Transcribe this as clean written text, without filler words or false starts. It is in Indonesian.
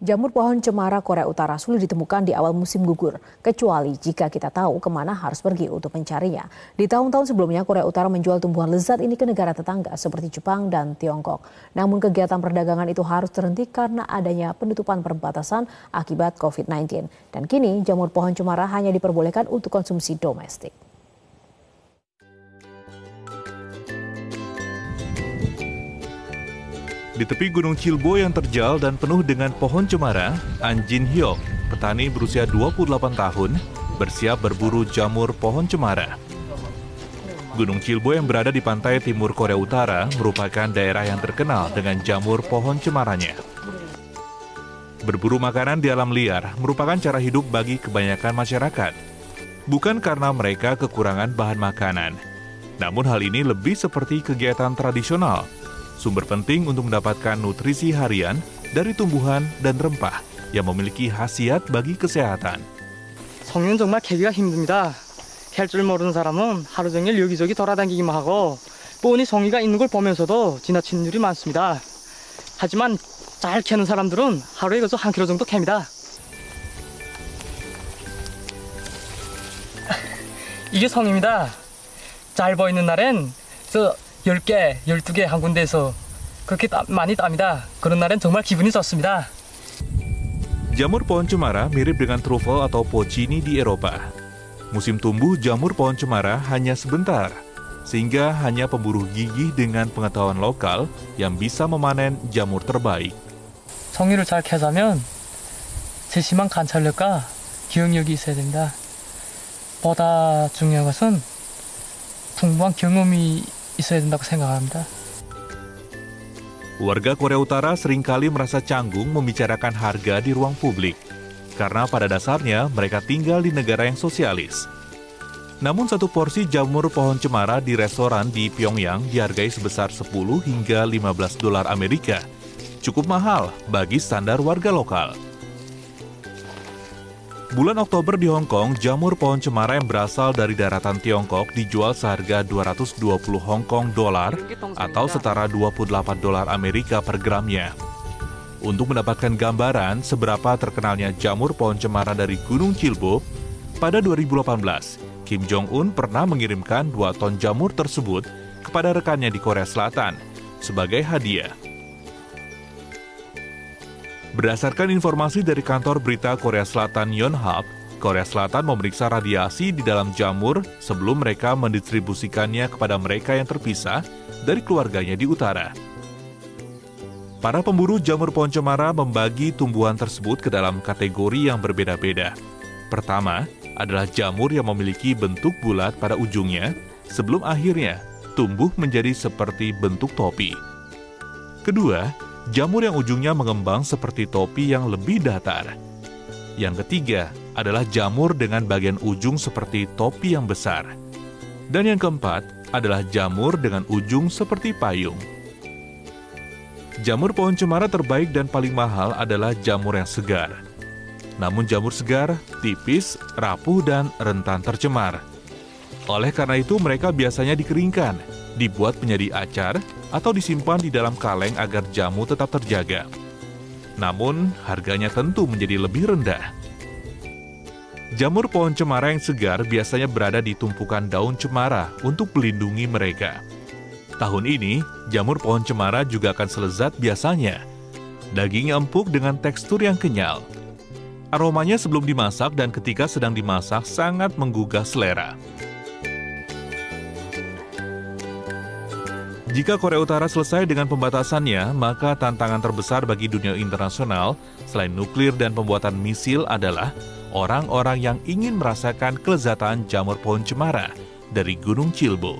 Jamur pohon cemara Korea Utara sulit ditemukan di awal musim gugur, kecuali jika kita tahu kemana harus pergi untuk mencarinya. Di tahun-tahun sebelumnya, Korea Utara menjual tumbuhan lezat ini ke negara tetangga seperti Jepang dan Tiongkok. Namun kegiatan perdagangan itu harus terhenti karena adanya penutupan perbatasan akibat COVID-19. Dan kini jamur pohon cemara hanya diperbolehkan untuk konsumsi domestik. Di tepi Gunung Chilbo yang terjal dan penuh dengan pohon cemara, An Jin Hyok, petani berusia 28 tahun, bersiap berburu jamur pohon cemara. Gunung Chilbo yang berada di pantai timur Korea Utara merupakan daerah yang terkenal dengan jamur pohon cemaranya. Berburu makanan di alam liar merupakan cara hidup bagi kebanyakan masyarakat. Bukan karena mereka kekurangan bahan makanan, namun hal ini lebih seperti kegiatan tradisional, sumber penting untuk mendapatkan nutrisi harian dari tumbuhan dan rempah yang memiliki khasiat bagi kesehatan. 성인은 정말 개기가 힘듭니다. 할 줄 모르는 사람은 하루 종일 여기저기 돌아다니기만 하고 뻔히 성의가 있는 걸 보면서도 지나치는 일이 많습니다. 하지만 잘 캐는 사람들은 하루에 그저 한 킬로 정도 캡니다. 이게 성입니다. 잘 보이는 날엔 10개, 12개 한 군데에서 그렇게 많이 땁니다. 그런 날엔 정말 기분이 좋습니다. Jamur pohon cemara mirip dengan trufel atau porcini di Eropa. Musim tumbuh jamur pohon cemara hanya sebentar, sehingga hanya pemburu gigih dengan pengetahuan lokal yang bisa memanen jamur terbaik. 성의를 잘 캐자면 세심한 관찰력과 기억력이 있어야 됩니다. 보다 중요한 것은 풍부한 경험이 있어야 된다고 생각합니다. Warga Korea Utara seringkali merasa canggung membicarakan harga di ruang publik, karena pada dasarnya mereka tinggal di negara yang sosialis. Namun satu porsi jamur pohon cemara di restoran di Pyongyang dihargai sebesar 10 hingga 15 dolar Amerika. Cukup mahal bagi standar warga lokal. Bulan Oktober di Hong Kong, jamur pohon cemara yang berasal dari daratan Tiongkok dijual seharga 220 Hong Kong dolar atau setara 28 dolar Amerika per gramnya. Untuk mendapatkan gambaran seberapa terkenalnya jamur pohon cemara dari Gunung Chilbo, pada 2018, Kim Jong-un pernah mengirimkan 2 ton jamur tersebut kepada rekannya di Korea Selatan sebagai hadiah. Berdasarkan informasi dari kantor berita Korea Selatan Yonhap, Korea Selatan memeriksa radiasi di dalam jamur sebelum mereka mendistribusikannya kepada mereka yang terpisah dari keluarganya di utara. Para pemburu jamur pohon cemara membagi tumbuhan tersebut ke dalam kategori yang berbeda-beda. Pertama adalah jamur yang memiliki bentuk bulat pada ujungnya sebelum akhirnya tumbuh menjadi seperti bentuk topi. Kedua, jamur yang ujungnya mengembang seperti topi yang lebih datar. Yang ketiga adalah jamur dengan bagian ujung seperti topi yang besar. Dan yang keempat adalah jamur dengan ujung seperti payung. Jamur pohon cemara terbaik dan paling mahal adalah jamur yang segar. Namun jamur segar tipis, rapuh, dan rentan tercemar. Oleh karena itu mereka biasanya dikeringkan, dibuat menjadi acar, atau disimpan di dalam kaleng agar jamu tetap terjaga. Namun, harganya tentu menjadi lebih rendah. Jamur pohon cemara yang segar biasanya berada di tumpukan daun cemara untuk melindungi mereka. Tahun ini, jamur pohon cemara juga akan selezat biasanya. Dagingnya empuk dengan tekstur yang kenyal. Aromanya sebelum dimasak dan ketika sedang dimasak sangat menggugah selera. Jika Korea Utara selesai dengan pembatasannya, maka tantangan terbesar bagi dunia internasional selain nuklir dan pembuatan misil adalah orang-orang yang ingin merasakan kelezatan jamur pohon cemara dari Gunung Chilbo.